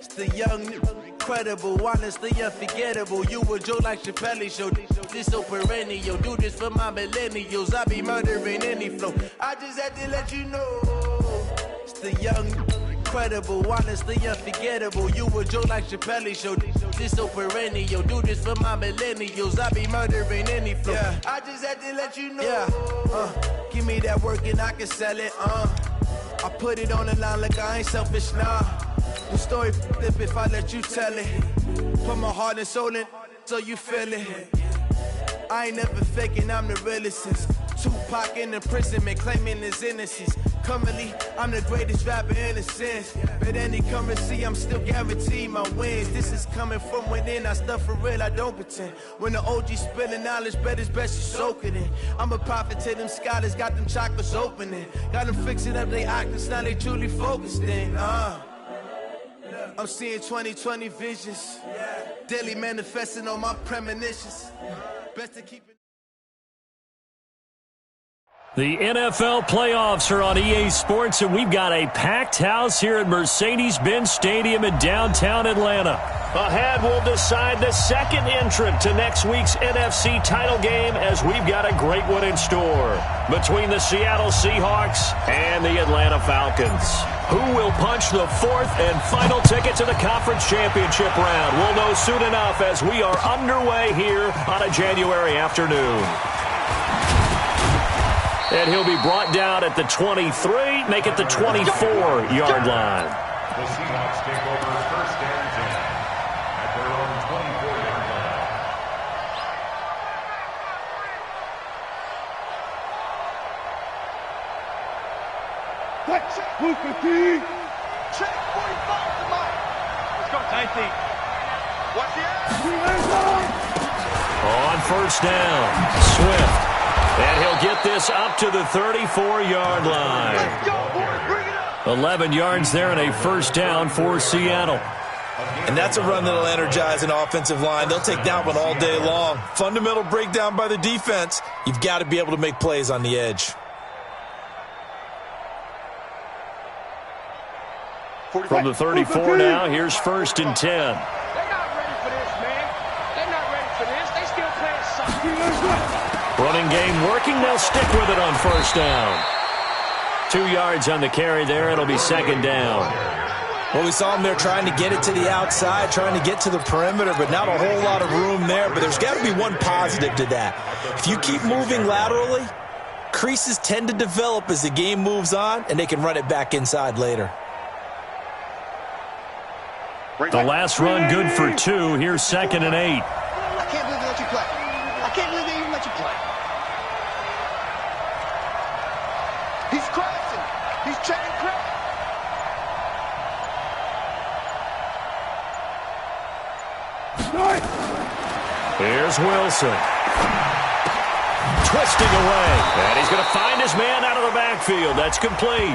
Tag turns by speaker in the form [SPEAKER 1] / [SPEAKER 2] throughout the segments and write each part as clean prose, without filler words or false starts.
[SPEAKER 1] The young, incredible, honestly unforgettable. You a Joe like Chappelle show. This so perennial. Do this for my millennials. I be murdering any flow. I just had to let you know. It's the young, incredible, honestly unforgettable. You a Joe like Chappelle show. This so perennial. Do this for my millennials. I be murdering any flow. Yeah. I just had to let you know. Yeah. Give me that work and I can sell it. I put it on the line like I ain't selfish, nah. The story flip if I let you tell it. Put my heart and soul in so you feel it. I ain't never faking, I'm the realest since Tupac in imprisonment, claiming his innocence. Currently, I'm the greatest rapper in a sense. But any currency, I'm still guaranteed my wins. This is coming from within, I stuff for real, I don't pretend. When the OG spilling knowledge, bet it's best you soak it in. I'm a prophet to them scholars, got them chakras opening. Got them fixing up they octaves, now they truly focused in. I'm seeing 2020 visions. Daily manifesting on my premonitions. Best to keep it.
[SPEAKER 2] The NFL playoffs are on EA Sports, and we've got a packed house here at Mercedes-Benz Stadium in downtown Atlanta. Ahead, we'll decide the second entrant to next week's NFC title game, as we've got a great one in store between the Seattle Seahawks and the Atlanta Falcons. Who will punch the fourth and final ticket to the conference championship round? We'll know soon enough as we are underway here on a January afternoon. And he'll be brought down at the 23, make it the 24-yard line.
[SPEAKER 3] The Seahawks take over first and 10 at their own 24-yard line.
[SPEAKER 4] Check 45 to Mike. Let's go 19. What's the
[SPEAKER 2] On first down, Swift. And he'll get this up to the 34-yard line.
[SPEAKER 4] Let's go, boys. Bring it up.
[SPEAKER 2] 11 yards there and a first down for Seattle.
[SPEAKER 5] And that's a run that'll energize an offensive line. They'll take that one all day long. Fundamental breakdown by the defense. You've got to be able to make plays on the edge.
[SPEAKER 2] From the 34 now, here's first and 10.
[SPEAKER 4] They're not ready for this, man. They're not ready for this. They still playing something.
[SPEAKER 2] Running game working. They'll stick with it on first down. 2 yards on the carry there. It'll be second down.
[SPEAKER 5] Well, we saw them there trying to get it to the outside, trying to get to the perimeter, but not a whole lot of room there. But there's got to be one positive to that. If you keep moving laterally, creases tend to develop as the game moves on, and they can run it back inside later.
[SPEAKER 2] The last run good for 2. Here's second and 8.
[SPEAKER 4] I can't believe they let you play. I can't believe they even let you play. He's crashing. He's checking crash.
[SPEAKER 2] Here's Wilson. Twisting away. And he's going to find his man out of the backfield. That's complete.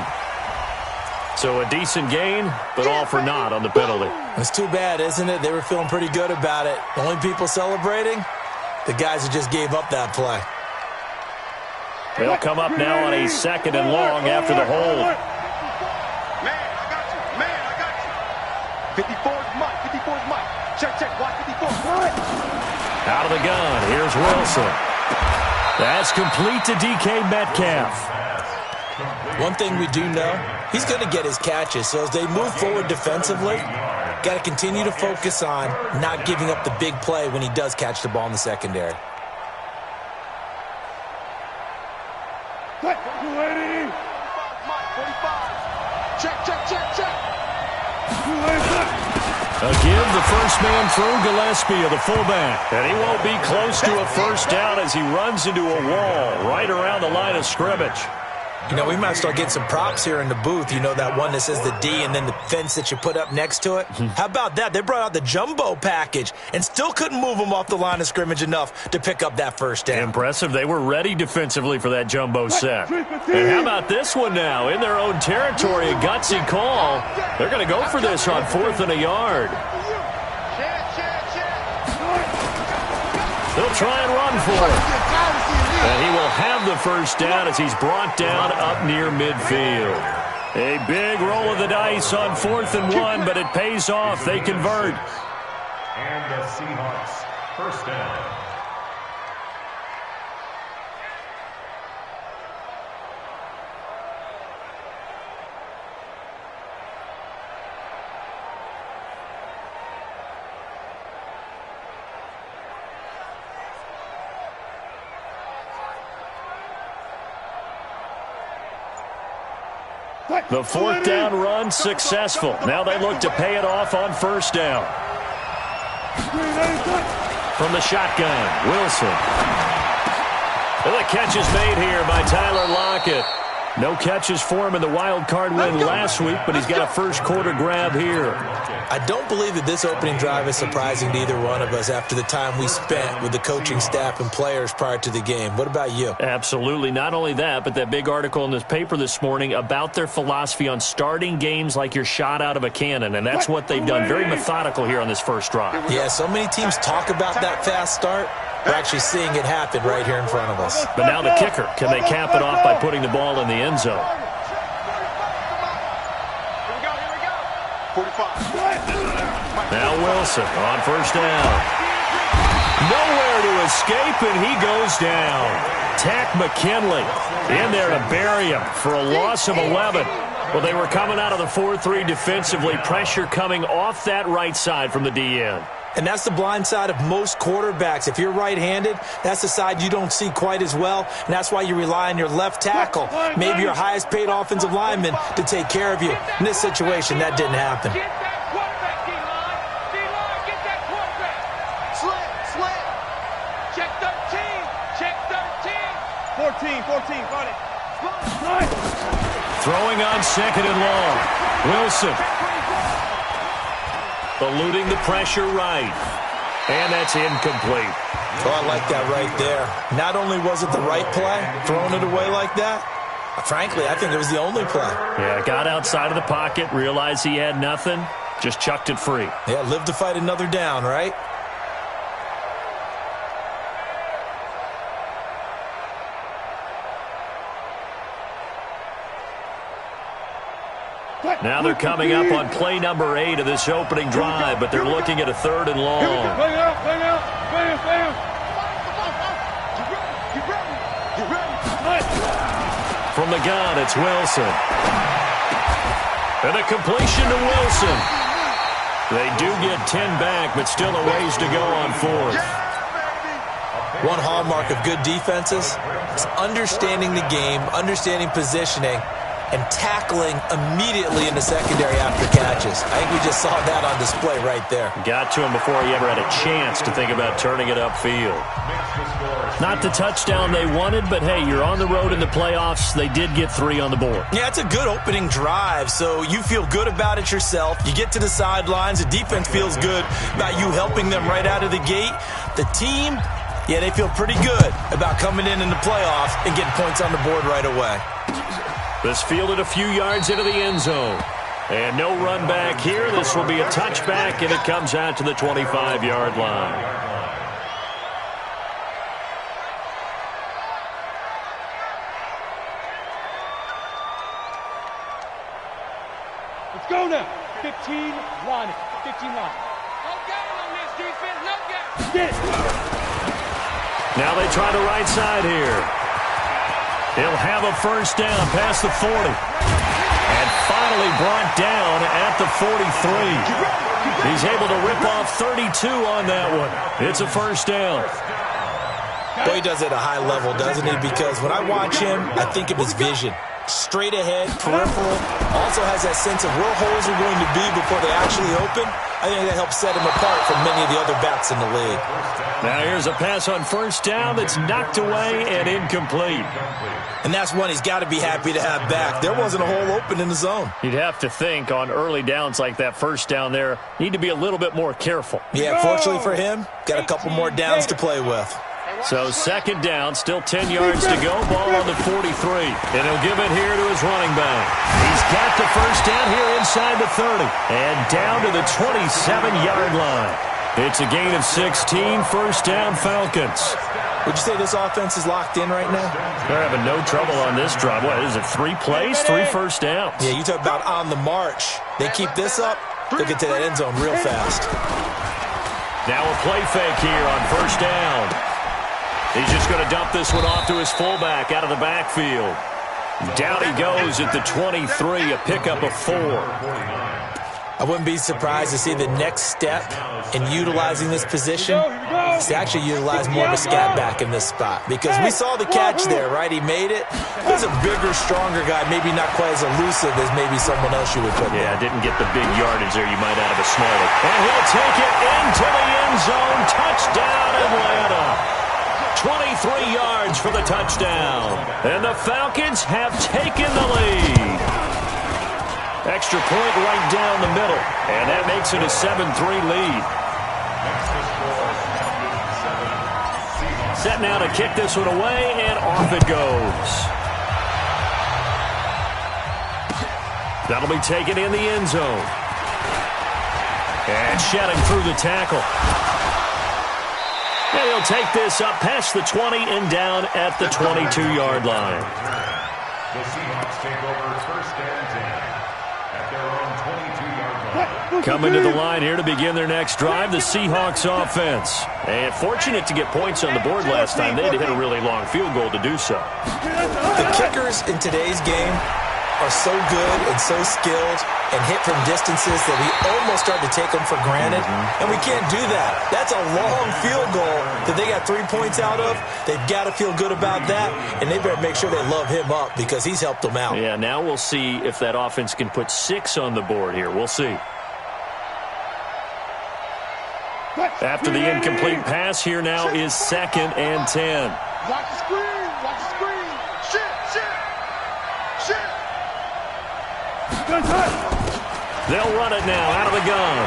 [SPEAKER 2] So a decent gain, but all for naught on the penalty.
[SPEAKER 5] It's too bad, isn't it? They were feeling pretty good about it. The only people celebrating, the guys who just gave up that play.
[SPEAKER 2] They'll come up now on a second and long after the hold.
[SPEAKER 4] Man, I got you. Man, I got you. 54's Mike. 54's Mike. Check, check. Watch 54.
[SPEAKER 2] Out of the gun. Here's Wilson. That's complete to DK Metcalf.
[SPEAKER 5] One thing we do know, he's going to get his catches. So as they move forward defensively, got to continue to focus on not giving up the big play when he does catch the ball in the secondary.
[SPEAKER 4] Mike, 45. Check, check, check, check.
[SPEAKER 2] A give the first man through Gillespie of the fullback. And he won't be close to a first down as he runs into a wall right around the line of scrimmage.
[SPEAKER 5] You know, we might start getting some props here in the booth. You know, that one that says the D and then the fence that you put up next to it? How about that? They brought out the jumbo package and still couldn't move them off the line of scrimmage enough to pick up that first down.
[SPEAKER 2] Impressive. They were ready defensively for that jumbo set. And how about this one now? In their own territory, a gutsy call. They're going to go for this on 4th and a yard. They'll try and run for it. And he will have the first down as he's brought down up near midfield. A big roll of the dice on 4th and 1, but it pays off. They convert.
[SPEAKER 3] And the Seahawks, first down.
[SPEAKER 2] The 4th down run successful. Now they look to pay it off on 1st down. From the shotgun, Wilson. And the catch is made here by Tyler Lockett. No catches for him in the wild card win last week, but he's got a first quarter grab here.
[SPEAKER 5] I don't believe that this opening drive is surprising to either one of us after the time we spent with the coaching staff and players prior to the game. What about you?
[SPEAKER 2] Absolutely. Not only that, but that big article in this paper this morning about their philosophy on starting games like you're shot out of a cannon, and that's what they've done. Very methodical here on this first drive.
[SPEAKER 5] Yeah, so many teams talk about that fast start. We're actually seeing it happen right here in front of us.
[SPEAKER 2] But now the kicker. Can they cap it off by putting the ball in the end zone?
[SPEAKER 4] Here we go. 45.
[SPEAKER 2] Now Wilson on 1st down. Nowhere to escape, and he goes down. Tack McKinley in there to bury him for a loss of 11. Well, they were coming out of the 4-3 defensively. Pressure coming off that right side from the DN.
[SPEAKER 5] And that's the blind side of most quarterbacks. If you're right-handed, that's the side you don't see quite as well, and that's why you rely on your left tackle, maybe your highest-paid offensive lineman, to take care of you. In this situation, that didn't happen.
[SPEAKER 4] Get that quarterback, D-line. D-line, get that quarterback. Slam. Check 13. Check 13. 14, got it.
[SPEAKER 2] Throwing on 2nd and long. Wilson. Eluding the pressure right. And that's incomplete.
[SPEAKER 5] Oh, I like that right there. Not only was it the right play, throwing it away like that, frankly, I think it was the only play.
[SPEAKER 2] Yeah, got outside of the pocket, realized he had nothing, just chucked it free.
[SPEAKER 5] Yeah, live to fight another down, right?
[SPEAKER 2] Now they're coming up on play number 8 of this opening drive, but they're looking at a 3rd and long.
[SPEAKER 4] Play out.
[SPEAKER 2] From the gun, it's Wilson. And a completion to Wilson. They do get 10 back, but still a ways to go on 4th.
[SPEAKER 5] One hallmark of good defenses is understanding the game, understanding positioning, and tackling immediately in the secondary after catches. I think we just saw that on display right there.
[SPEAKER 2] Got to him before he ever had a chance to think about turning it upfield. Not the touchdown they wanted, but hey, you're on the road in the playoffs. They did get 3 on the board.
[SPEAKER 5] Yeah, it's a good opening drive, so you feel good about it yourself. You get to the sidelines. The defense feels good about you helping them right out of the gate. The team, yeah, they feel pretty good about coming in the playoffs and getting points on the board right away.
[SPEAKER 2] This fielded a few yards into the end zone. And no run back here. This will be a touchback, and it comes out to the 25-yard line.
[SPEAKER 6] Let's go now. 15 line. 15 line.
[SPEAKER 4] No game on this defense. No game.
[SPEAKER 6] Get it.
[SPEAKER 2] Now they try the right side here. He'll have a 1st down past the 40. And finally brought down at the 43. He's able to rip off 32 on that one. It's a 1st down.
[SPEAKER 5] Boy, he does it at a high level, doesn't he? Because when I watch him, I think of his vision. Straight ahead, peripheral. Also has that sense of where holes are going to be before they actually open. I think that helps set him apart from many of the other backs in the league.
[SPEAKER 2] Now here's a pass on 1st down that's knocked away and incomplete.
[SPEAKER 5] And that's one he's got to be happy to have back. There wasn't a hole open in the zone.
[SPEAKER 2] You'd have to think on early downs like that 1st down there, need to be a little bit more careful.
[SPEAKER 5] Yeah, fortunately for him, got a couple more downs to play with.
[SPEAKER 2] So 2nd down, still 10 yards to go. Ball on the 43. And he'll give it here to his running back. He's got the 1st down here inside the 30. And down to the 27-yard line. It's a gain of 16, 1st down Falcons.
[SPEAKER 5] Would you say this offense is locked in right now?
[SPEAKER 2] They're having no trouble on this drive. What is it, 3 plays, 3 first downs?
[SPEAKER 5] Yeah, you talk about on the march. They keep this up, they'll get to that end zone real fast.
[SPEAKER 2] Now a play fake here on first down. He's just going to dump this one off to his fullback out of the backfield. Down he goes at the 23, a pickup of 4.
[SPEAKER 5] I wouldn't be surprised to see the next step in utilizing this position is to actually utilize more of a scat back in this spot. Because we saw the catch there, right? He made it. He's a bigger, stronger guy, maybe not quite as elusive as maybe someone else you would put there.
[SPEAKER 2] Yeah, didn't get the big yardage there you might out of a smaller. And he'll take it into the end zone. Touchdown, Atlanta. 23 yards for the touchdown. And the Falcons have taken the lead. Extra point right down the middle. And that makes it a 7-3 lead. Set now to kick this one away, and off it goes. That'll be taken in the end zone. And shedding through the tackle. And he'll take this up past the 20 and down at the 22-yard line.
[SPEAKER 3] The Seahawks take over first and 10 at their own 22-yard line.
[SPEAKER 2] Coming to the line here to begin their next drive, the Seahawks offense. And fortunate to get points on the board last time. They had to hit a really long field goal to do so.
[SPEAKER 5] The kickers in today's game are so good and so skilled and hit from distances that we almost start to take them for granted. And we can't do that. That's a long field goal that they got 3 points out of. They've got to feel good about that, and they better make sure they love him up because he's helped them out.
[SPEAKER 2] Yeah, now we'll see if that offense can put 6 on the board here. We'll see. After the incomplete pass, here now is 2nd and 10.
[SPEAKER 4] Watch the screen. Watch the screen. Shit.
[SPEAKER 2] They'll run it now out of the gun.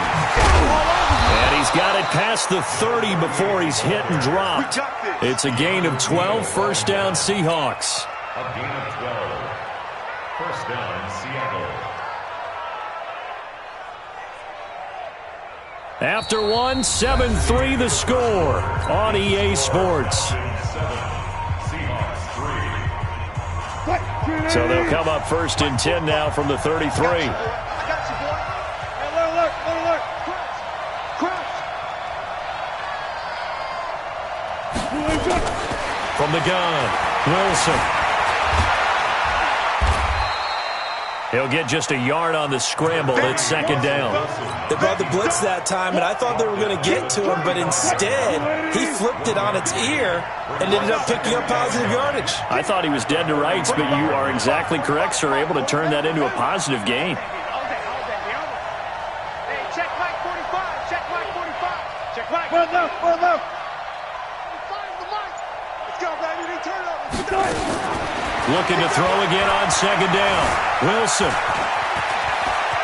[SPEAKER 2] And he's got it past the 30 before he's hit and dropped. It's a gain of 12, first down Seahawks.
[SPEAKER 3] A gain of 12. First down, Seattle.
[SPEAKER 2] After one, 7-3 the score on EA Sports.
[SPEAKER 3] Seahawks 3.
[SPEAKER 2] So they'll come up first and 10 now from the 33.
[SPEAKER 4] I got you, boy. Hey, alert. Crouch.
[SPEAKER 2] From the gun, Wilson. He'll get just a yard on the scramble. It's 2nd down.
[SPEAKER 5] They brought the blitz that time, and I thought they were going to get to him, but instead he flipped it on its ear and ended up picking up positive yardage.
[SPEAKER 2] I thought he was dead to rights, but you are exactly correct, sir. Able to turn that into a positive gain.
[SPEAKER 4] Hey, check Mike 45. Check Mike 45. Check Mike. Run left. Find the mic. Let's go, baby. Turn up. Let's go.
[SPEAKER 2] Looking to throw again on 2nd down. Wilson.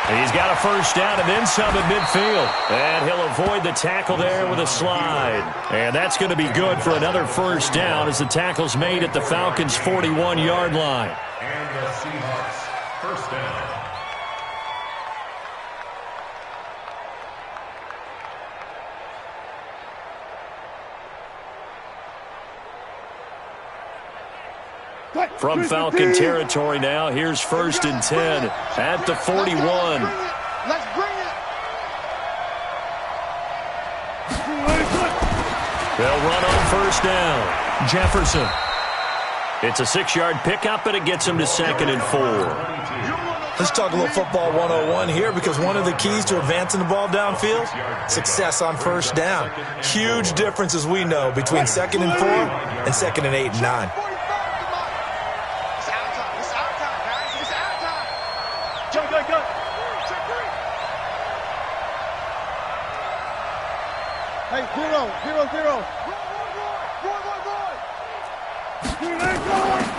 [SPEAKER 2] And he's got a first down and then some at midfield. And he'll avoid the tackle there with a slide. And that's going to be good for another first down as the tackle's made at the Falcons' 41-yard line.
[SPEAKER 3] And the Seahawks first down.
[SPEAKER 2] From Falcon territory now, here's 1st and 10 at the 41.
[SPEAKER 4] Let's bring it.
[SPEAKER 2] They'll run on first down. Jefferson. It's a 6-yard pickup, and it gets him to 2nd and 4.
[SPEAKER 5] Let's talk a little football 101 here because one of the keys to advancing the ball downfield, success on first down. Huge difference, as we know, between 2nd and 4 and 2nd and 8 and 9.
[SPEAKER 4] Hey, zero.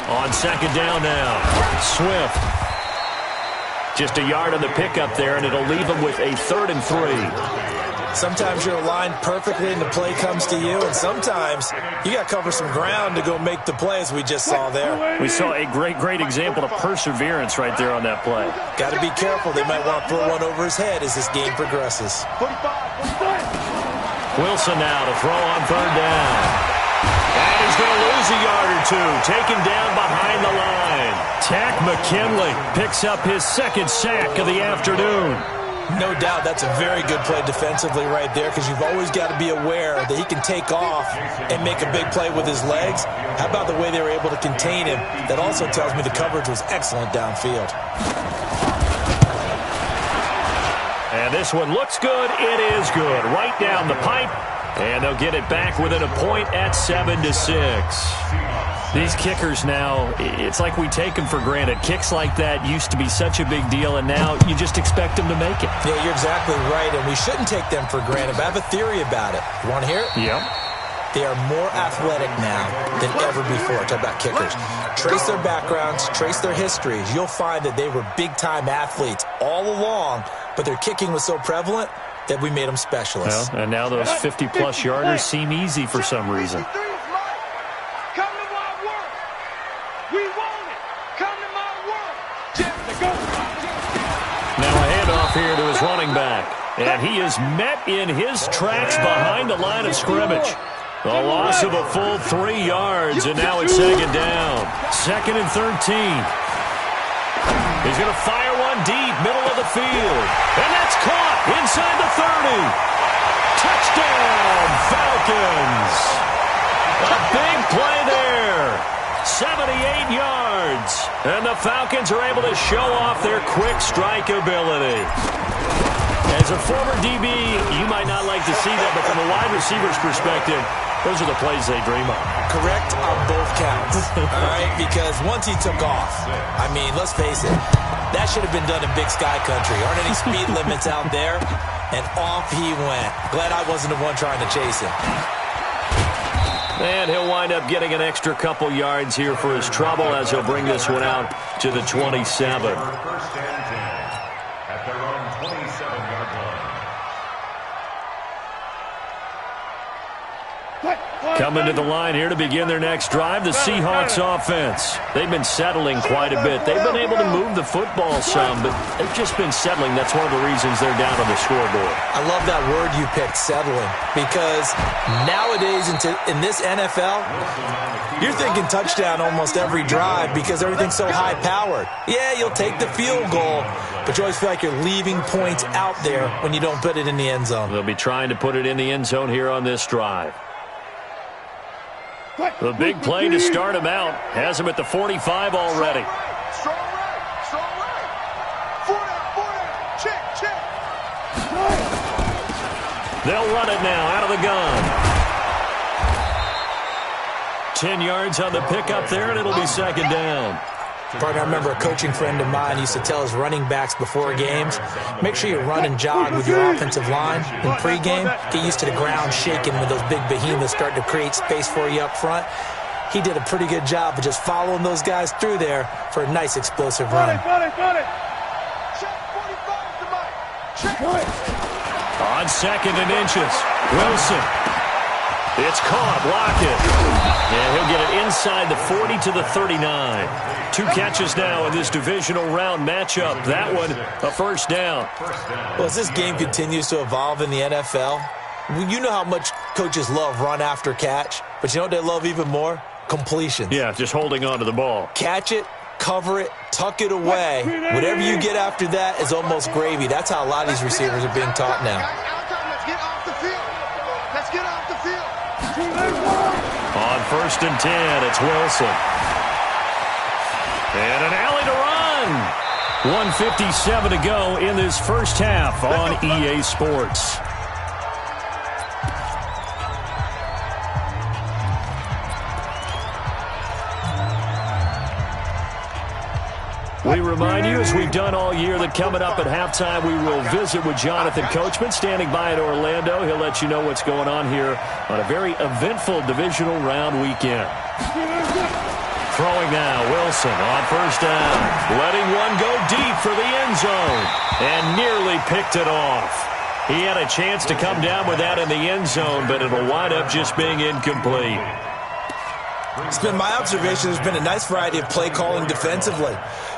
[SPEAKER 2] On 2nd down now, Swift. Just a yard on the pickup there, and it'll leave him with a 3rd and 3.
[SPEAKER 5] Sometimes you're aligned perfectly and the play comes to you, and sometimes you got to cover some ground to go make the play, as we just saw there.
[SPEAKER 2] We saw a great example of perseverance right there on that play.
[SPEAKER 5] Got to be careful. They might want to throw one over his head as this game progresses.
[SPEAKER 2] Wilson now to throw on 3rd down. And he's going to lose a yard or two. Taken down behind the line. Tack McKinley picks up his second sack of the afternoon.
[SPEAKER 5] No doubt that's a very good play defensively right there, because you've always got to be aware that he can take off and make a big play with his legs. How about the way they were able to contain him? That also tells me the coverage was excellent downfield.
[SPEAKER 2] And this one looks good. It is good. Right down the pipe. And they'll get it back within a point at 7-6. These kickers now, it's like we take them for granted. Kicks like that used to be such a big deal, and now you just expect them to make it.
[SPEAKER 5] Yeah, you're exactly right, and we shouldn't take them for granted. But I have a theory about it. You want to hear it?
[SPEAKER 2] Yep.
[SPEAKER 5] They are more athletic now than ever before. Talk about kickers. Trace their backgrounds, trace their histories. You'll find that they were big-time athletes all along, but their kicking was so prevalent that we made them specialists.
[SPEAKER 2] Well, and now those 50-plus yarders seem easy for some reason. Now a handoff here to his running back. And he is met in his tracks behind the line of scrimmage. A loss of a full 3 yards, and now it's second down. 2nd and 13. He's going to fire one deep, middle of the field. And that's caught inside the 30. Touchdown, Falcons. A big play there. 78 yards. And the Falcons are able to show off their quick strike ability. As a former DB, you might not like to see that, but from a wide receiver's perspective, those are the plays they dream of.
[SPEAKER 5] Correct on both counts, all right? Because once he took off, I mean, let's face it, that should have been done in Big Sky Country. Aren't any speed limits out there? And off he went. Glad I wasn't the one trying to chase him.
[SPEAKER 2] And he'll wind up getting an extra couple yards here for his trouble as he'll bring this one out to the 27.
[SPEAKER 3] First and 10 at their own 27-yard line.
[SPEAKER 2] Coming to the line here to begin their next drive, the Seahawks offense. They've been settling quite a bit. They've been able to move the football some, but they've just been settling. That's one of the reasons they're down on the scoreboard.
[SPEAKER 5] I love that word you picked, settling, because nowadays in this NFL, you're thinking touchdown almost every drive because everything's so high-powered. Yeah, you'll take the field goal, but you always feel like you're leaving points out there when you don't put it in the end zone.
[SPEAKER 2] They'll be trying to put it in the end zone here on this drive. The big play to start him out. Has him at the 45 already.
[SPEAKER 4] Strong right. Four down. Check.
[SPEAKER 2] They'll run it now out of the gun. 10 yards on the pickup there, and it'll be second down.
[SPEAKER 5] Partner, I remember a coaching friend of mine used to tell his running backs before games, make sure you run and jog with your offensive line in pregame. Get used to the ground shaking when those big behemoths start to create space for you up front. He did a pretty good job of just following those guys through there for a nice explosive run.
[SPEAKER 4] Check 45 to Mike. Check.
[SPEAKER 2] On 2nd and inches, Wilson. It's caught, Lockett. And he'll get it inside the 40 to the 39. 2 catches now in this divisional round matchup. That one, a first down.
[SPEAKER 5] Well, as this game continues to evolve in the NFL, you know how much coaches love run after catch, but you know what they love even more? Completions.
[SPEAKER 2] Yeah, just holding on to the ball.
[SPEAKER 5] Catch it, cover it, tuck it away. Whatever you get after that is almost gravy. That's how a lot of these receivers are being taught now.
[SPEAKER 4] Let's get off the field.
[SPEAKER 2] On 1st and 10, it's Wilson. And an alley to run. 1:57 to go in this first half on EA Sports. We remind you, as we've done all year, that coming up at halftime, we will visit with Jonathan Coachman, standing by in Orlando. He'll let you know what's going on here on a very eventful divisional round weekend. Throwing now, Wilson on 1st down. Letting one go deep for the end zone. And nearly picked it off. He had a chance to come down with that in the end zone, but it'll wind up just being incomplete.
[SPEAKER 5] It's been my observation there's been a nice variety of play calling defensively.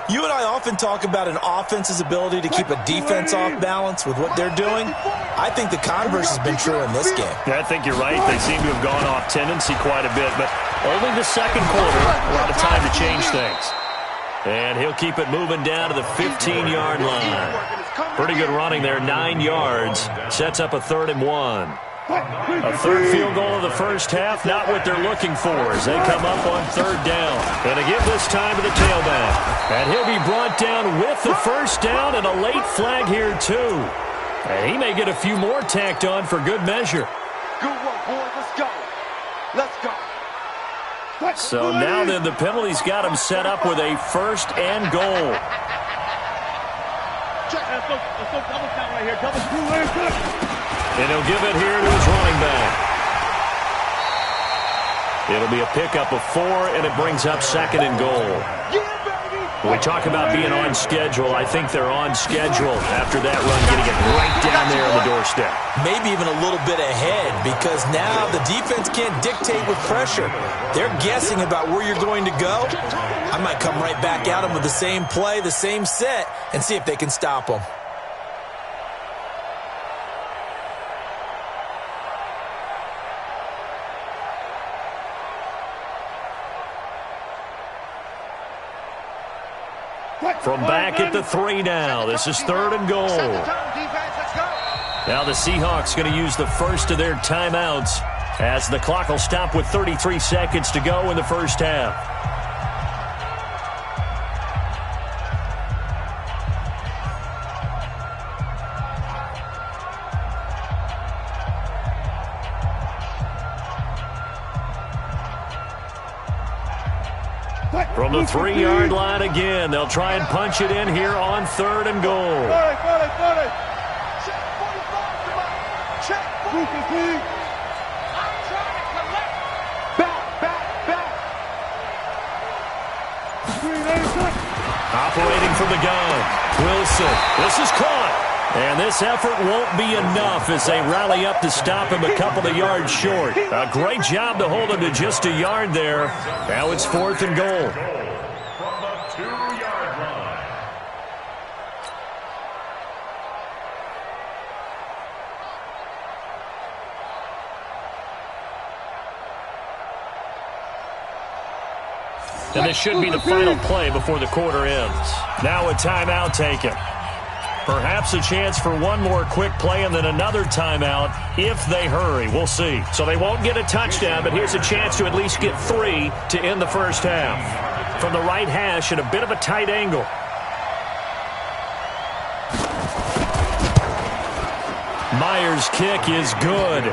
[SPEAKER 5] You and I often talk about an offense's ability to keep a defense off balance with what they're doing. I think the converse has been true in this game.
[SPEAKER 2] Yeah, I think you're right. They seem to have gone off tendency quite a bit, but only the second quarter, a lot of time to change things. And he'll keep it moving down to the 15-yard line. Pretty good running there, 9 yards. Sets up a 3rd and 1. A third field goal of the first half, not what they're looking for as they come up on 3rd down. Going to give this time to the tailback. And he'll be brought down with the first down and a late flag here, too. And he may get a few more tacked on for good measure.
[SPEAKER 4] Good work, boys. Let's go. Let's go.
[SPEAKER 2] So now then, the penalty's got him set up with a 1st and goal.
[SPEAKER 6] Let's go double count right here. Double screw.
[SPEAKER 2] And he'll give it here to his running back. It'll be a pickup of 4, and it brings up 2nd and goal. When we talk about being on schedule, I think they're on schedule after that run, getting it right down there on the doorstep.
[SPEAKER 5] Maybe even a little bit ahead, because now the defense can't dictate with pressure. They're guessing about where you're going to go. I might come right back at them with the same play, the same set, and see if they can stop them.
[SPEAKER 2] From back at the 3 now. This is 3rd and goal. Now the Seahawks going to use the first of their timeouts as the clock will stop with 33 seconds to go in the first half. From the 3-yard line again, they'll try and punch it in here on 3rd and goal.
[SPEAKER 4] Check 45, come on. Check 45. I'm trying to collect. Back.
[SPEAKER 2] Operating from the gun, Wilson. This is caught. And this effort won't be enough as they rally up to stop him a couple of yards short. A great job to hold him to just a yard there. Now it's 4th and goal.
[SPEAKER 3] From the 2-yard line.
[SPEAKER 2] And this should be the final play before the quarter ends. Now a timeout taken. Perhaps a chance for one more quick play and then another timeout if they hurry. We'll see. So they won't get a touchdown, but here's a chance to at least get 3 to end the first half. From the right hash at a bit of a tight angle. Myers' kick is good.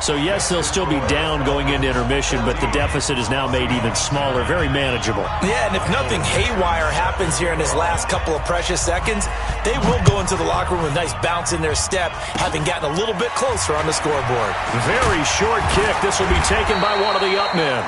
[SPEAKER 2] So, yes, they'll still be down going into intermission, but the deficit is now made even smaller, very manageable.
[SPEAKER 5] Yeah, and if nothing haywire happens here in his last couple of precious seconds, they will go into the locker room with a nice bounce in their step, having gotten a little bit closer on the scoreboard.
[SPEAKER 2] Very short kick. This will be taken by one of the up men.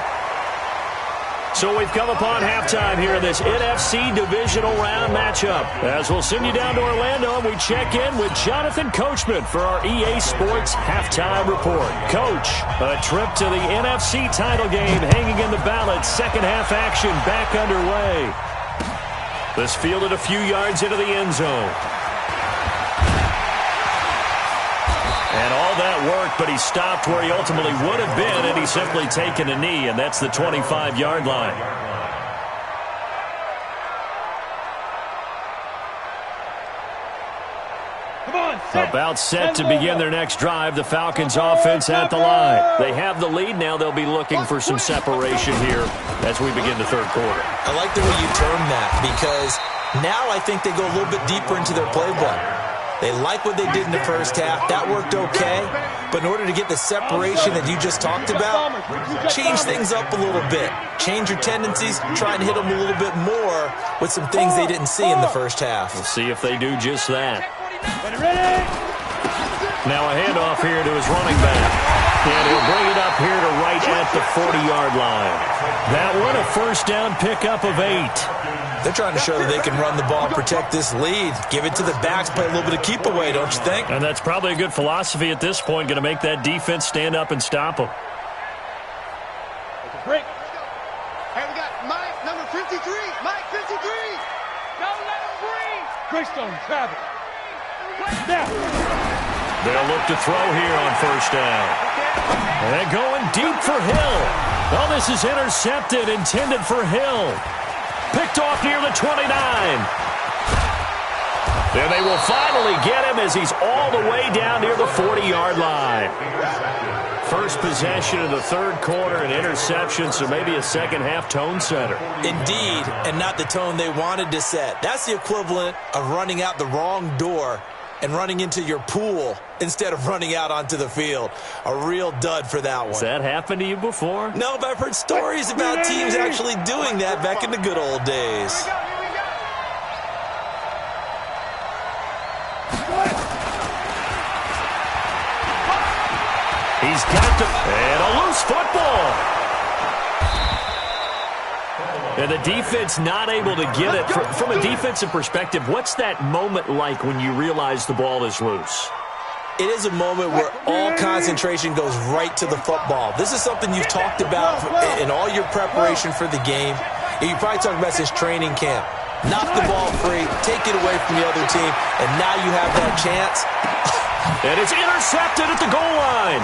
[SPEAKER 2] So we've come upon halftime here in this NFC Divisional Round matchup. As we'll send you down to Orlando, and we check in with Jonathan Coachman for our EA Sports Halftime Report. Coach, a trip to the NFC title game hanging in the balance. Second half action back underway. This fielded a few yards into the end zone. And all that work, but he stopped where he ultimately would have been had he simply taken a knee, and that's the 25-yard line. About set to begin their next drive, the Falcons offense at the line. They have the lead. Now they'll be looking for some separation here as we begin the third quarter.
[SPEAKER 5] I like the way you term that, because now I think they go a little bit deeper into their playbook. They like what they did in the first half. That worked okay. But in order to get the separation that you just talked about, change things up a little bit. Change your tendencies. Try and hit them a little bit more with some things they didn't see in the first half.
[SPEAKER 2] We'll see if they do just that. Now a handoff here to his running back. And he'll bring it up here to right at the 40-yard line. That one, a first down pickup of 8.
[SPEAKER 5] They're trying to show that they can run the ball and protect this lead. Give it to the backs, play a little bit of keep away, don't you think?
[SPEAKER 2] And that's probably a good philosophy at this point, going to make that defense stand up and stop them.
[SPEAKER 4] Break. Hey, we got Mike, number 53. Mike, 53.
[SPEAKER 6] Greystone, travel. Now.
[SPEAKER 2] They'll look to throw here on first down. And going deep for Hill. Oh, this is intercepted, intended for Hill. Picked off near the 29. And they will finally get him as he's all the way down near the 40-yard line. First possession of the third quarter, an interception, so maybe a second-half tone setter.
[SPEAKER 5] Indeed, and not the tone they wanted to set. That's the equivalent of running out the wrong door and running into your pool instead of running out onto the field. A real dud for that one.
[SPEAKER 2] Has that happened to you before?
[SPEAKER 5] No, but I've heard stories about teams actually doing that back in the good old days.
[SPEAKER 2] He's got to, and a loose football. And the defense not able to get it. From a defensive perspective, what's that moment like when you realize the ball is loose?
[SPEAKER 5] It is a moment where all concentration goes right to the football. This is something you've talked about in all your preparation for the game. You probably talked about since training camp. Knock the ball free, take it away from the other team, and now you have that chance.
[SPEAKER 2] And it's intercepted at the goal line.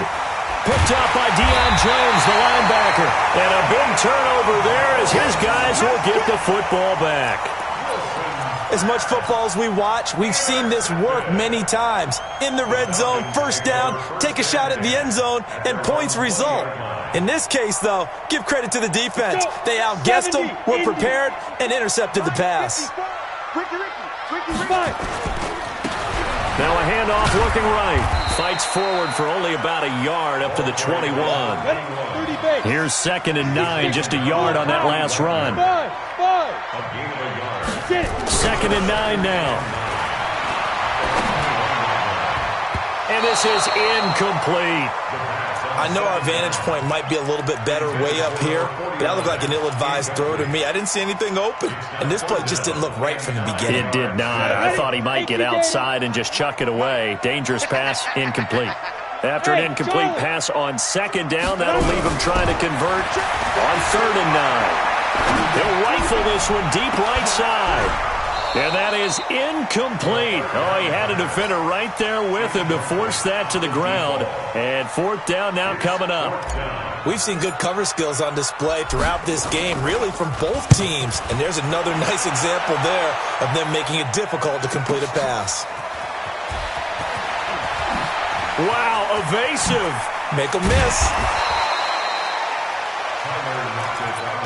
[SPEAKER 2] Picked up by Deion Jones, the linebacker. And a big turnover there as his guys will get the football back.
[SPEAKER 5] As much football as we watch, we've seen this work many times. In the red zone, first down, take a shot at the end zone, and points result. In this case, though, give credit to the defense. They outguessed them, were prepared, and intercepted the pass.
[SPEAKER 2] Now a handoff looking right. Fights forward for only about a yard up to the 21. Here's 2nd and 9, just a yard on that last run. 2nd and 9 now. And this is incomplete.
[SPEAKER 5] I know our vantage point might be a little bit better way up here, but that looked like an ill-advised throw to me. I didn't see anything open, and this play just didn't look right from the beginning.
[SPEAKER 2] It did not. I thought he might get outside and just chuck it away. Dangerous pass, incomplete. After an incomplete pass on 2nd down, that'll leave him trying to convert on 3rd and 9. He'll rifle this one deep right side. And that is incomplete. Oh, he had a defender right there with him to force that to the ground. And 4th down now coming up.
[SPEAKER 5] We've seen good cover skills on display throughout this game, really from both teams. And there's another nice example there of them making it difficult to complete a pass.
[SPEAKER 2] Wow, evasive.
[SPEAKER 5] Make a miss.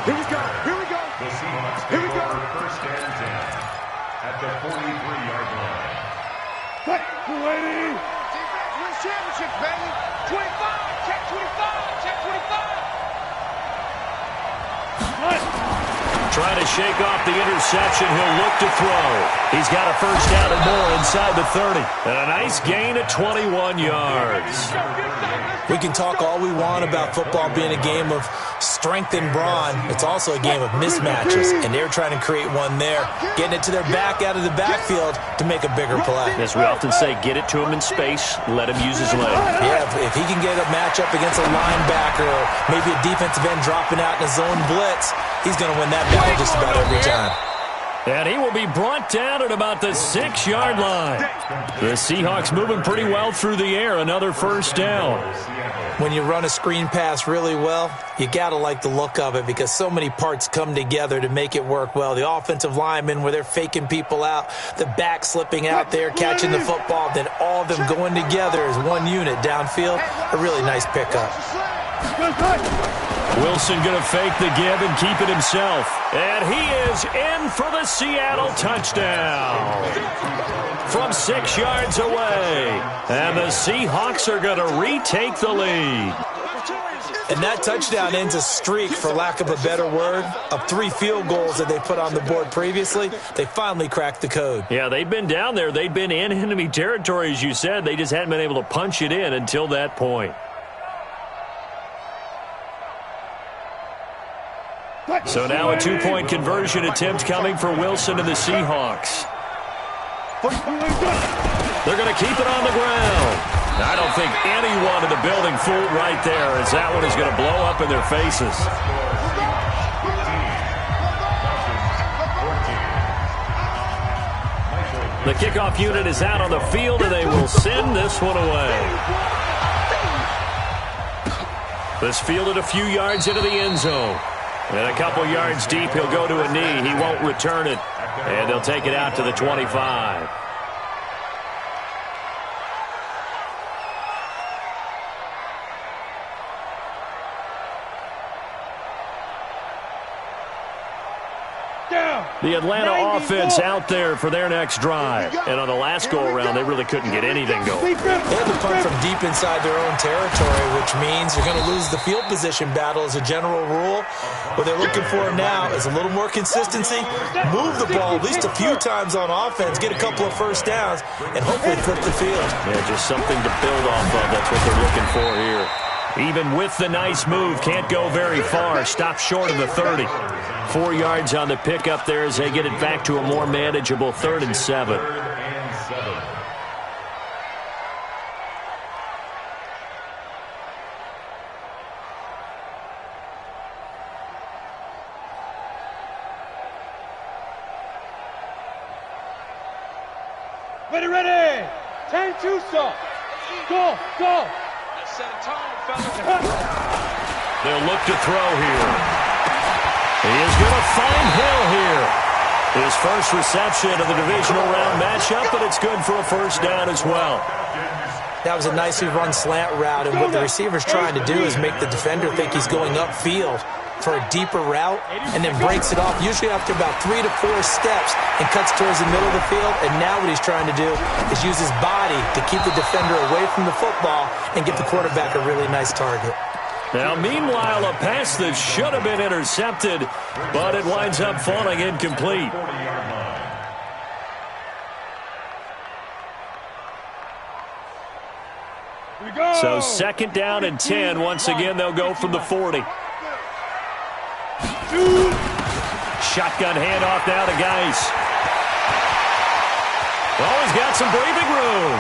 [SPEAKER 6] Here we go. Here we go.
[SPEAKER 3] The Seahawks take over 1st and 10 at the 43-yard line.
[SPEAKER 6] Cut. 280.
[SPEAKER 4] Defense wins championships, baby. 25. Check 25. Check 25.
[SPEAKER 2] Trying to shake off the interception. He'll look to throw. He's got a first down and more inside the 30. And a nice gain at 21 yards.
[SPEAKER 5] We can talk all we want about football being a game of strength and brawn. It's also a game of mismatches, and they're trying to create one there, getting it to their back out of the backfield to make a bigger play.
[SPEAKER 2] As we often say, get it to him in space, let him use his leg.
[SPEAKER 5] Yeah, if he can get a matchup against a linebacker or maybe a defensive end dropping out in a zone blitz, he's going to win that battle just about every time.
[SPEAKER 2] And he will be brought down at about the 6-yard line. The Seahawks moving pretty well through the air. Another first down.
[SPEAKER 5] When you run a screen pass really well, you got to like the look of it because so many parts come together to make it work well. The offensive linemen where they're faking people out, the back slipping out there, catching the football, then all of them going together as one unit downfield. A really nice pickup.
[SPEAKER 2] Wilson going to fake the give and keep it himself. And he is in for the Seattle touchdown. From 6 yards away. And the Seahawks are going to retake the lead.
[SPEAKER 5] And that touchdown ends a streak, for lack of a better word, of 3 field goals that they put on the board previously. They finally cracked the code.
[SPEAKER 2] Yeah, they've been down there. They've been in enemy territory, as you said. They just hadn't been able to punch it in until that point. So now a 2-point conversion attempt coming for Wilson and the Seahawks. They're going to keep it on the ground. I don't think anyone in the building fooled right there, as that one is going to blow up in their faces. The kickoff unit is out on the field, and they will send this one away. This fielded a few yards into the end zone. And a couple yards deep, he'll go to a knee. He won't return it. And they'll take it out to the 25. The Atlanta offense out there for their next drive. And on the last go-around, they really couldn't get anything going.
[SPEAKER 5] They had to punt from deep inside their own territory, which means you're going to lose the field position battle as a general rule. What they're looking for now is a little more consistency, move the ball at least a few times on offense, get a couple of first downs, and hopefully flip the field.
[SPEAKER 2] Yeah, just something to build off of. That's what they're looking for here. Even with the nice move, can't go very far. Stop short of the 30. 4 yards on the pickup there as they get it back to a more manageable 3rd and 7.
[SPEAKER 4] Ready. 10-2 stop. Go. Set a tone, fellas.
[SPEAKER 2] They'll look to throw here. He is going to find Hill here. His first reception of the divisional round matchup, but it's good for a first down as well.
[SPEAKER 5] That was a nicely run slant route, and what the receiver's trying to do is make the defender think he's going upfield for a deeper route, and then breaks it off, usually after about 3 to 4 steps, and cuts towards the middle of the field. And now what he's trying to do is use his body to keep the defender away from the football and get the quarterback a really nice target.
[SPEAKER 2] Now, meanwhile, a pass that should have been intercepted, but it winds up falling incomplete. So 2nd down and 10. Once again, they'll go from the 40. Shotgun handoff now to Geis. Oh, he's got some breathing room.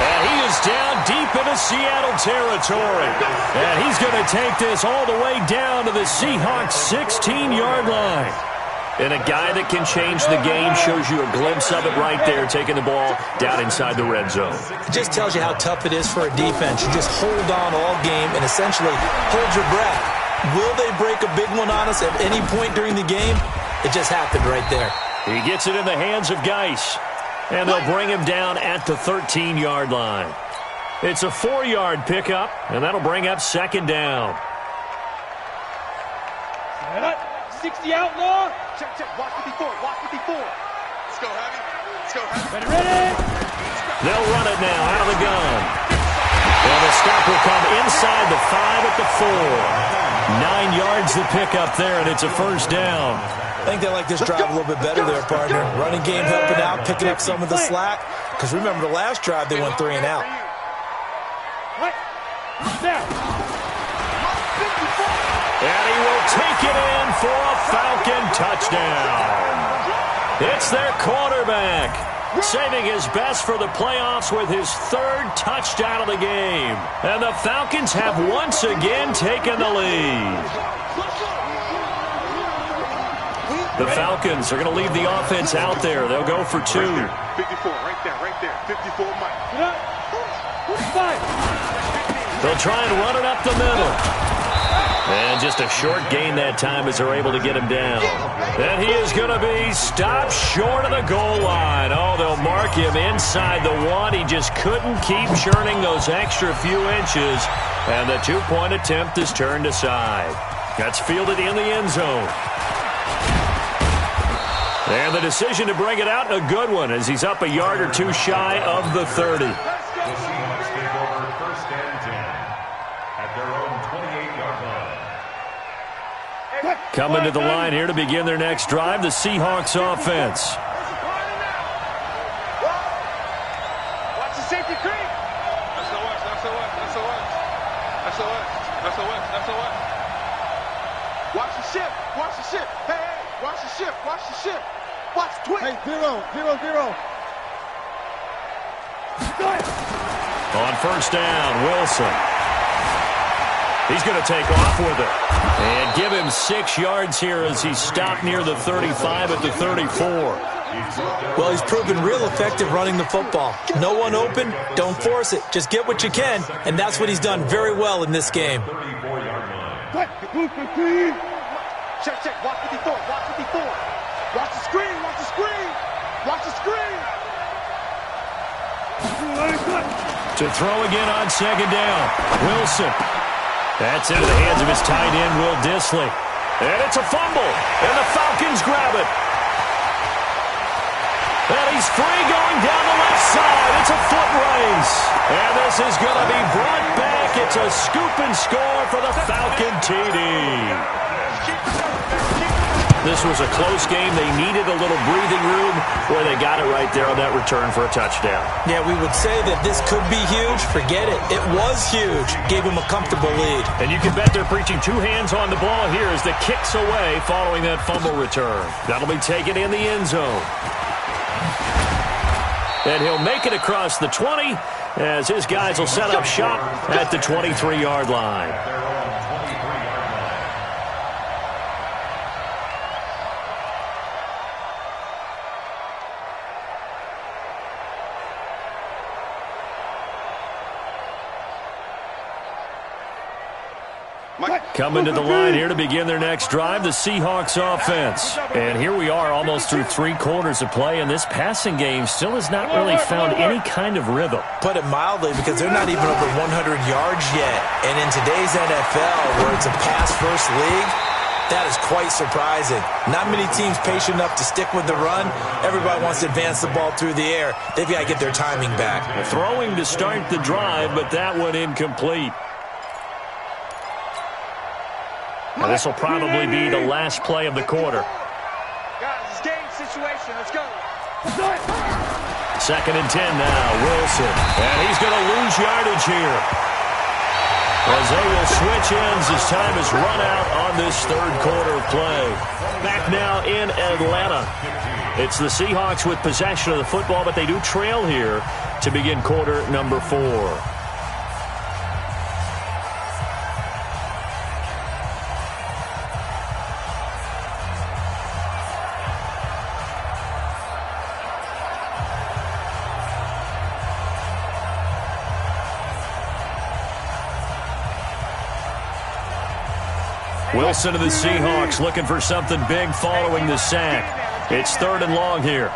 [SPEAKER 2] And he is down deep into Seattle territory. And he's going to take this all the way down to the Seahawks' 16-yard line. And a guy that can change the game shows you a glimpse of it right there, taking the ball down inside the red zone.
[SPEAKER 5] It just tells you how tough it is for a defense. You just hold on all game and essentially hold your breath. Will they break a big one on us at any point during the game? It just happened right there.
[SPEAKER 2] He gets it in the hands of Geis. And they'll bring him down at the 13-yard line. It's a 4-yard pickup, and that'll bring up 2nd down.
[SPEAKER 4] 60 outlaw. Check. Watch it before. Let's go, Heavy. Ready.
[SPEAKER 2] They'll run it now out of the gun. And the stop will come inside the 5 at the 4. 9 yards the pickup there, and it's a first down.
[SPEAKER 5] I think they like this drive a little bit better there, partner. Running game helping out, picking up some of the slack. Because remember, the last drive, they went 3 and out.
[SPEAKER 2] And he will take it in for a Falcon touchdown. It's their quarterback, saving his best for the playoffs with his 3rd touchdown of the game. And the Falcons have once again taken the lead. The Falcons are going to leave the offense out there. They'll go for 2.
[SPEAKER 4] 54, right there. 54, Mike.
[SPEAKER 2] They'll try and run it up the middle. And just a short gain that time as they're able to get him down. And he is going to be stopped short of the goal line. Oh, they'll mark him inside the 1. He just couldn't keep churning those extra few inches. And the 2-point attempt is turned aside. That's fielded in the end zone. And the decision to bring it out, a good one, as he's up a yard or 2 shy of the 30.
[SPEAKER 3] The Seahawks take over 1st and 10 at their own 28-yard line.
[SPEAKER 2] Coming to the line here to begin their next drive, the Seahawks offense.
[SPEAKER 4] Watch the safety creep. That's Watch the ship. Hey, watch the ship. Watch the twist. Hey, 0.
[SPEAKER 2] On 1st down, Wilson. He's going to take off with it. And give him 6 yards here as he stopped near the 35 at the 34.
[SPEAKER 5] Well, he's proven real effective running the football. No one open, don't force it. Just get what you can, and that's what he's done very well in this game.
[SPEAKER 4] Check, check. Watch 54. Watch 54. Watch the screen. Watch the screen. Watch the screen.
[SPEAKER 2] To throw again on second down. Wilson. That's into the hands of his tight end, Will Dissly. And it's a fumble. And the Falcons grab it. And he's free going down the left side. It's a foot race. And this is going to be brought back. It's a scoop and score for the Falcon TD. This was a close game. They needed a little breathing room where they got it right there on that return for a touchdown.
[SPEAKER 5] Yeah, we would say that this could be huge. Forget it. It was huge. Gave him a comfortable lead.
[SPEAKER 2] And you can bet they're preaching two hands on the ball here as the kick's away following that fumble return. That'll be taken in the end zone. And he'll make it across the 20 as his guys will set up shop at the 23-yard line. Coming to the line here to begin their next drive, the Seahawks offense. And here we are almost through 3 quarters of play, and this passing game still has not really found any kind of rhythm.
[SPEAKER 5] Put it mildly, because they're not even over 100 yards yet. And in today's NFL, where it's a pass-first league, that is quite surprising. Not many teams patient enough to stick with the run. Everybody wants to advance the ball through the air. They've got to get their timing back.
[SPEAKER 2] Throwing to start the drive, but that one incomplete. Now, this will probably be the last play of the quarter.
[SPEAKER 4] Guys, it's game situation. Let's go.
[SPEAKER 2] 2nd and 10 now. Wilson. And he's going to lose yardage here, as they will switch ends as time is run out on this 3rd quarter of play. Back now in Atlanta. It's the Seahawks with possession of the football, but they do trail here to begin quarter number 4. Wilson to the Seahawks looking for something big following the sack. It's 3rd and long here.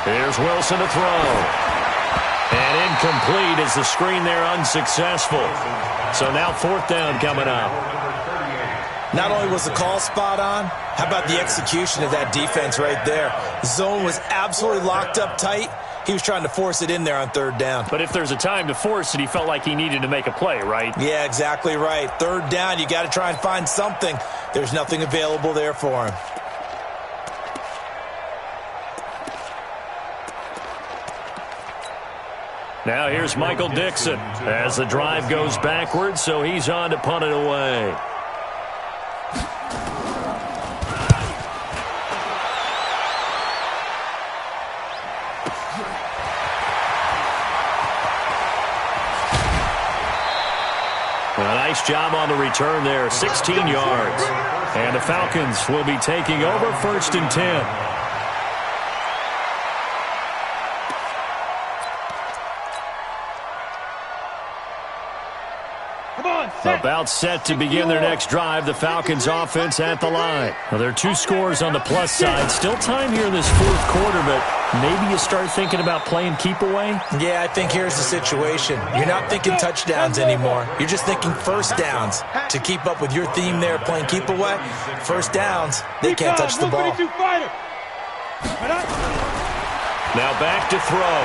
[SPEAKER 2] Here's Wilson to throw. And incomplete as the screen there unsuccessful. So now 4th down coming up.
[SPEAKER 5] Not only was the call spot on, how about the execution of that defense right there? Zone was absolutely locked up tight. He was trying to force it in there on 3rd down.
[SPEAKER 2] But if there's a time to force it, he felt like he needed to make a play, right?
[SPEAKER 5] Yeah, exactly right. 3rd down, you got to try and find something. There's nothing available there for him.
[SPEAKER 2] Now here's Michael Dixon as the drive goes backwards, so he's on to punt it away. A nice job on the return there, 16 yards. And the Falcons will be taking over 1st and 10. About set to begin their next drive, the Falcons offense at the line. Well, there are 2 scores on the plus side. Still time here in this 4th quarter, but maybe you start thinking about playing keep away?
[SPEAKER 5] Yeah, I think here's the situation. You're not thinking touchdowns anymore. You're just thinking 1st downs. To keep up with your theme there, playing keep away, 1st downs, they can't touch the ball.
[SPEAKER 2] Now back to throw.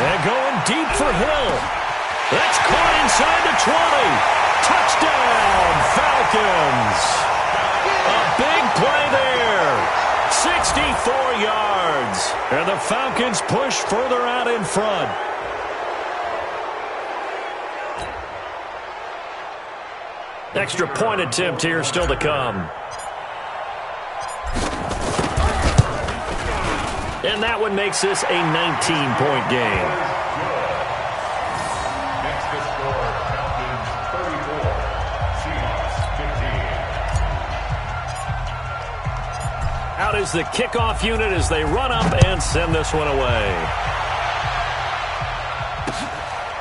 [SPEAKER 2] And going deep for Hill. That's caught inside the 20. Touchdown, Falcons. A big play there. 64 yards. And the Falcons push further out in front. Extra point attempt here still to come. And that one makes this a 19-point game. Out is the kickoff unit as they run up and send this one away.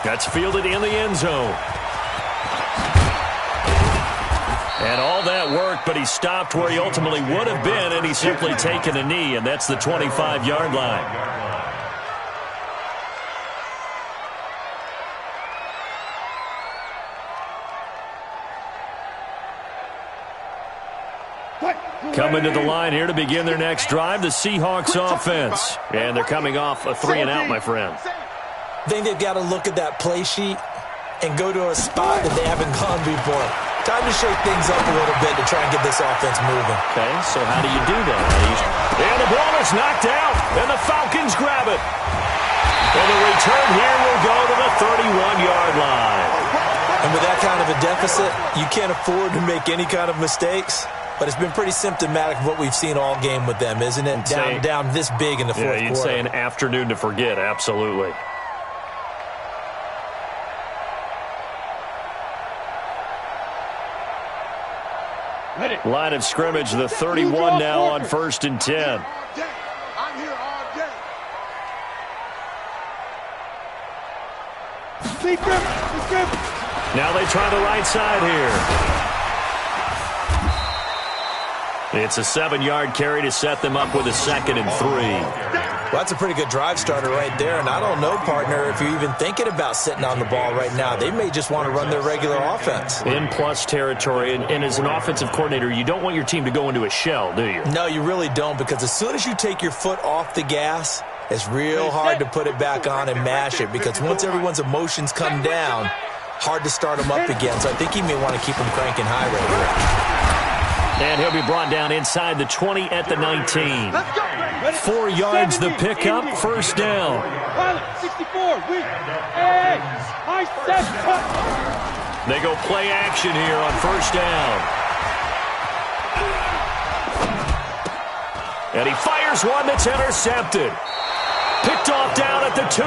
[SPEAKER 2] That's fielded in the end zone. And all that work, but he stopped where he ultimately would have been, and he's simply taken a knee, and that's the 25-yard line. Coming to the line here to begin their next drive, the Seahawks offense. And they're coming off a 3-and-out, my friend.
[SPEAKER 5] I think they've got to look at that play sheet and go to a spot that they haven't gone before. Time to shake things up a little bit to try and get this offense moving.
[SPEAKER 2] Okay, so how do you do that? And the ball is knocked out, and the Falcons grab it. And the return here will go to the 31-yard line.
[SPEAKER 5] And with that kind of a deficit, you can't afford to make any kind of mistakes. But it's been pretty symptomatic of what we've seen all game with them, isn't it? Down this big in the fourth quarter.
[SPEAKER 2] Yeah, you'd say an afternoon to forget, absolutely. Line of scrimmage, the 31 now on 1st and 10.
[SPEAKER 4] I'm here all day.
[SPEAKER 2] Now they try the right side here. It's a 7-yard carry to set them up with a 2nd and 3.
[SPEAKER 5] Well, that's a pretty good drive starter right there. And I don't know, partner, if you're even thinking about sitting on the ball right now. They may just want to run their regular offense.
[SPEAKER 2] In plus territory. And as an offensive coordinator, you don't want your team to go into a shell, do you?
[SPEAKER 5] No, you really don't, because as soon as you take your foot off the gas, it's real hard to put it back on and mash it, because once everyone's emotions come down, hard to start them up again. So I think he may want to keep them cranking high right here.
[SPEAKER 2] And he'll be brought down inside the 20 at the 19. 4 yards the pickup, 1st down.
[SPEAKER 6] 64,
[SPEAKER 2] They go play action here on 1st down. And he fires one that's intercepted. Picked off down at the 2.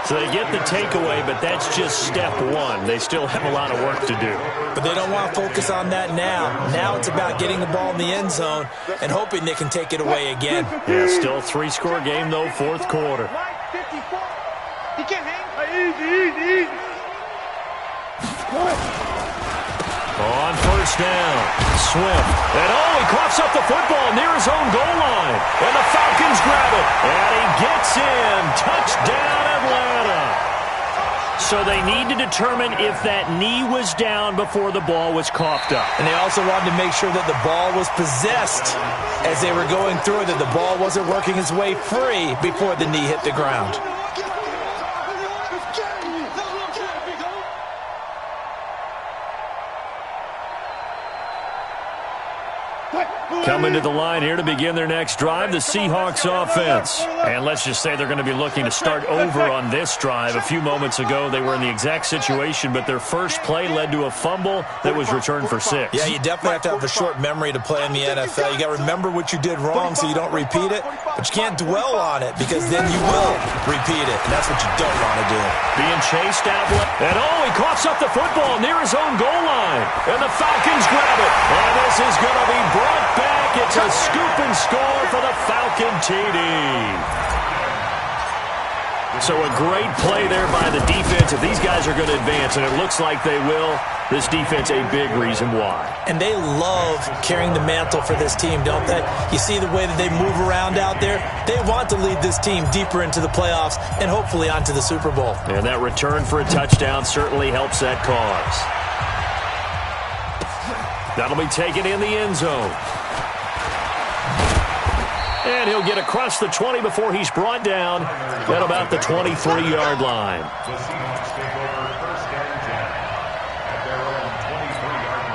[SPEAKER 2] So they get the takeaway, but that's just step 1. They still have a lot of work to do.
[SPEAKER 5] But they don't want to focus on that now. Now it's about getting the ball in the end zone and hoping they can take it away again.
[SPEAKER 2] Yeah, still a 3-score game, though, 4th quarter.
[SPEAKER 4] He can't hang. Easy.
[SPEAKER 2] On 1st down, Swift. And he coughs up the football near his own goal line. And the Falcons grab it. And he gets in. Touchdown, Atlanta. So they need to determine if that knee was down before the ball was coughed up.
[SPEAKER 5] And they also wanted to make sure that the ball was possessed as they were going through it, that the ball wasn't working its way free before the knee hit the ground.
[SPEAKER 2] Coming to the line here to begin their next drive, the Seahawks offense. And let's just say they're going to be looking to start over on this drive. A few moments ago, they were in the exact situation, but their first play led to a fumble that was returned for 6.
[SPEAKER 5] Yeah, you definitely have to have a short memory to play in the NFL. You got to remember what you did wrong so you don't repeat it, but you can't dwell on it because then you will repeat it, and that's what you don't want to do.
[SPEAKER 2] Being chased out, and he coughs up the football near his own goal line, and the Falcons grab it, and this is going to be brought back. It's a scoop and score for the Falcon TD. So a great play there by the defense. If these guys are going to advance, and it looks like they will, this defense a big reason why.
[SPEAKER 5] And they love carrying the mantle for this team, don't they? You see the way that they move around out there? They want to lead this team deeper into the playoffs and hopefully onto the Super Bowl.
[SPEAKER 2] And that return for a touchdown certainly helps that cause. That'll be taken in the end zone. And he'll get across the 20 before he's brought down at about the 23-yard line.
[SPEAKER 3] The Seahawks take over 1st and 10 at their own 23-yard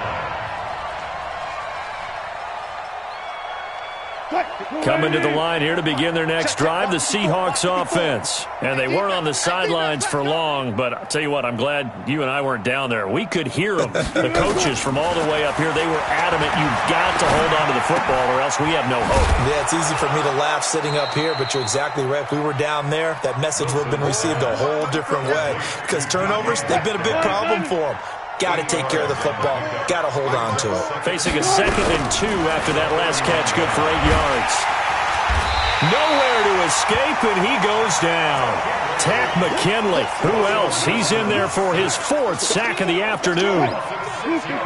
[SPEAKER 3] line.
[SPEAKER 2] Coming to the line here to begin their next drive, the Seahawks offense. And they weren't on the sidelines for long, but I'll tell you what, I'm glad you and I weren't down there. We could hear them. The coaches from all the way up here, they were adamant, you've got to hold on to the football or else we have no hope.
[SPEAKER 5] Yeah, it's easy for me to laugh sitting up here, but you're exactly right. If we were down there, that message would have been received a whole different way. Because turnovers, they've been a big problem for them. got to take care of the football, got to hold on to it.
[SPEAKER 2] Facing a 2nd and 2 after that last catch, good for 8 yards. Nowhere to escape, and he goes down. Tack McKinley. Who else? He's in there for his 4th sack of the afternoon.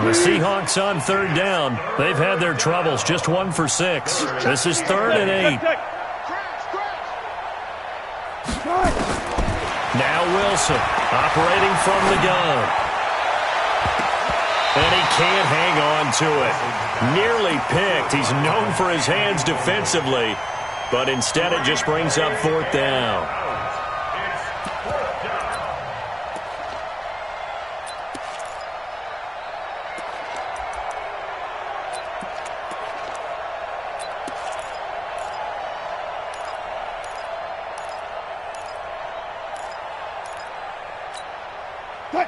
[SPEAKER 2] The Seahawks on 3rd down. They've had their troubles, just 1 for 6. This is 3rd and 8. Now Wilson, operating from the gun. And he can't hang on to it. Nearly picked. He's known for his hands defensively, but instead it just brings up 4th down.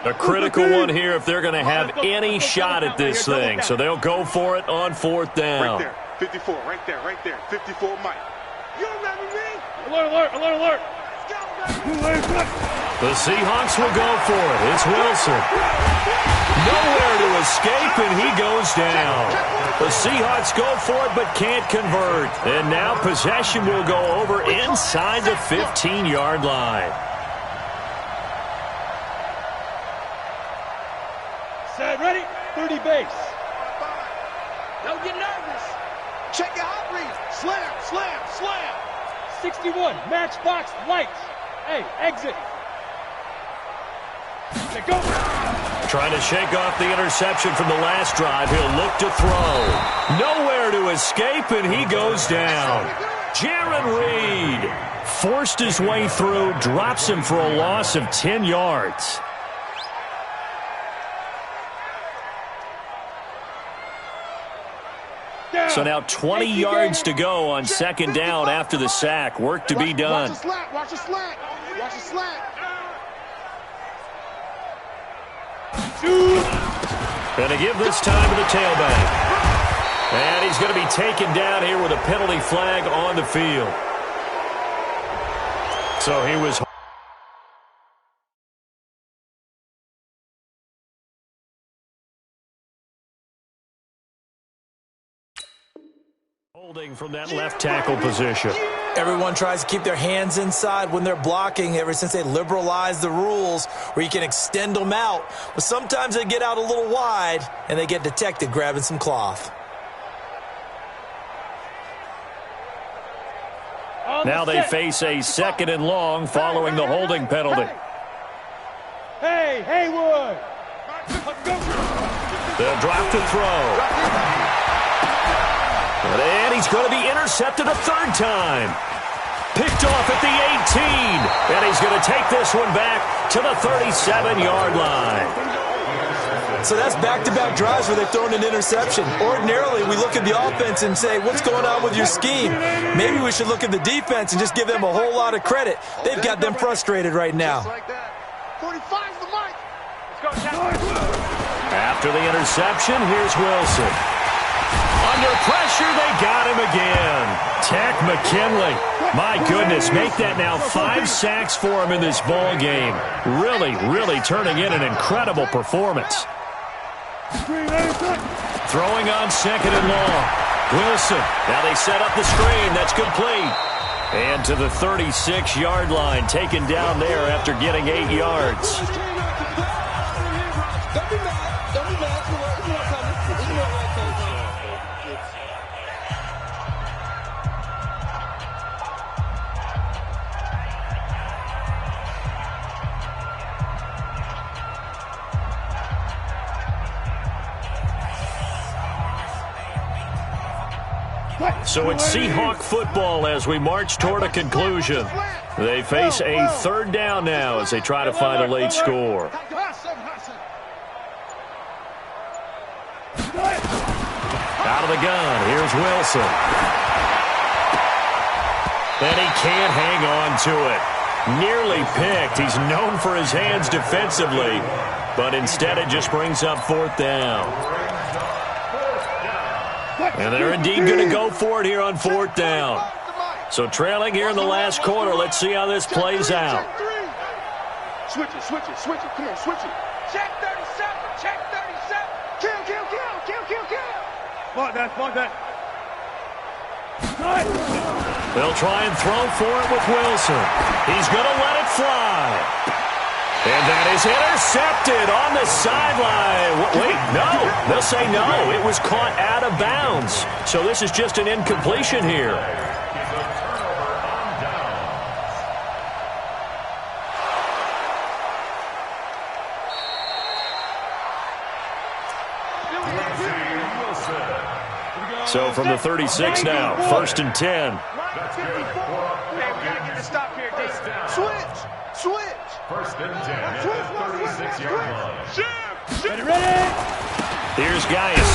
[SPEAKER 2] A critical one here if they're going to have any shot at this thing. So they'll go for it on 4th down.
[SPEAKER 6] Right there, 54, right there, 54, Mike. You remember me? Alert.
[SPEAKER 2] The Seahawks will go for it. It's Wilson. Nowhere to escape, and he goes down. The Seahawks go for it but can't convert. And now possession will go over inside the 15-yard line.
[SPEAKER 6] Set, ready? 30 base.
[SPEAKER 4] Don't get nervous. Check your hot read. Slam.
[SPEAKER 6] 61, matchbox, lights. Hey, exit. Okay, go.
[SPEAKER 2] Trying to shake off the interception from the last drive. He'll look to throw. Nowhere to escape, and he goes down. Jaron Reed forced his way through, drops him for a loss of 10 yards. So now 20 yards to go on 2nd down after the sack. Work to be done.
[SPEAKER 6] Watch the slant.
[SPEAKER 2] Going to give this time to the tailback. And he's going to be taken down here with a penalty flag on the field. So he was holding from that left tackle position.
[SPEAKER 5] Everyone tries to keep their hands inside when they're blocking ever since they liberalized the rules where you can extend them out. But sometimes they get out a little wide and they get detected grabbing some cloth.
[SPEAKER 2] Now they face a 2nd and long following the holding penalty.
[SPEAKER 6] Hey, Haywood.
[SPEAKER 2] They'll drop to throw. And he's going to be intercepted a 3rd time. Picked off at the 18. And he's going to take this one back to the 37-yard line.
[SPEAKER 5] So that's back-to-back drives where they've thrown an interception. Ordinarily, we look at the offense and say, what's going on with your scheme? Maybe we should look at the defense and just give them a whole lot of credit. They've got them frustrated right now.
[SPEAKER 6] 45's the mic.
[SPEAKER 2] After the interception, here's Wilson. Under pressure, they got him again. Tack McKinley. My goodness, make that now 5 sacks for him in this ball game. Really turning in an incredible performance. Throwing on 2nd and long. Wilson. Now they set up the screen. That's complete. And to the 36-yard line, taken down there after getting 8 yards. So it's Seahawk football as we march toward a conclusion. They face a 3rd down now as they try to find a late score. Out of the gun, here's Wilson. And he can't hang on to it. Nearly picked. He's known for his hands defensively, but instead it just brings up 4th down. And they're indeed going to go for it here on 4th down. So trailing here in the last quarter. Let's see how this plays out.
[SPEAKER 6] Switch it. Come on, switch it.
[SPEAKER 4] Check 37. Check 37. Kill.
[SPEAKER 6] Spot that.
[SPEAKER 2] They'll try and throw for it with Wilson. He's going to let it fly. And that is intercepted on the sideline. Wait, no. They'll say no. It was caught out of bounds. So this is just an incompletion here. So from the 36 now, 1st and 10.
[SPEAKER 4] Hey, we got to get the stop here, D. Switch.
[SPEAKER 3] 1st and 10 at the 36-yard line.
[SPEAKER 4] Shift. Ready.
[SPEAKER 2] Here's Geis.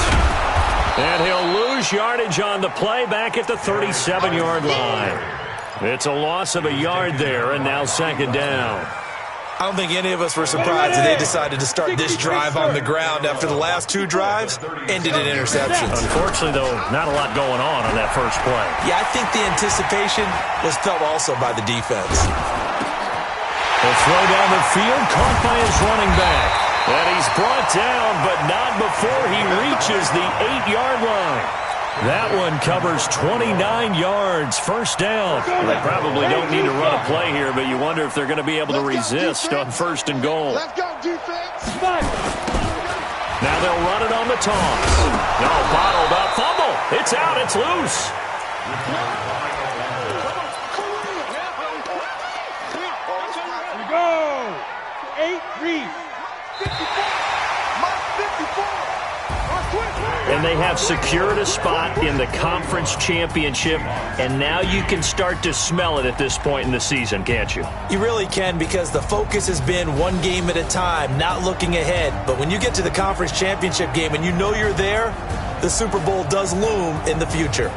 [SPEAKER 2] And he'll lose yardage on the play back at the 37-yard line. It's a loss of a yard there, and now 2nd down.
[SPEAKER 5] I don't think any of us were surprised that they decided to start this drive on the ground after the last 2 drives ended in interceptions.
[SPEAKER 2] Unfortunately, though, not a lot going on that first play.
[SPEAKER 5] Yeah, I think the anticipation was felt also by the defense.
[SPEAKER 2] A throw down the field, caught by his running back. And he's brought down, but not before he reaches the 8-yard line. That one covers 29 yards, 1st down. They probably don't need to run a play here, but you wonder if they're going to be able to resist on 1st and goal.
[SPEAKER 4] Let's go, defense.
[SPEAKER 2] Now they'll run it on the toss. No, bottled up, fumble. It's out, it's loose.
[SPEAKER 6] We go. 8 read.
[SPEAKER 4] 54. Mark 54.
[SPEAKER 2] And they have secured a spot in the conference championship, and now you can start to smell it at this point in the season, can't you?
[SPEAKER 5] You really can, because the focus has been one game at a time, not looking ahead. But when you get to the conference championship game and you know you're there, the Super Bowl does loom in the future.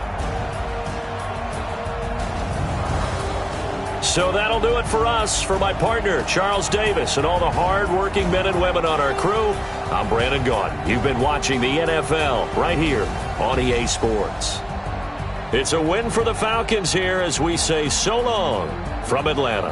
[SPEAKER 2] So that'll do it for us. For my partner, Charles Davis, and all the hard-working men and women on our crew, I'm Brandon Gaudin. You've been watching the NFL right here on EA Sports. It's a win for the Falcons here as we say so long from Atlanta.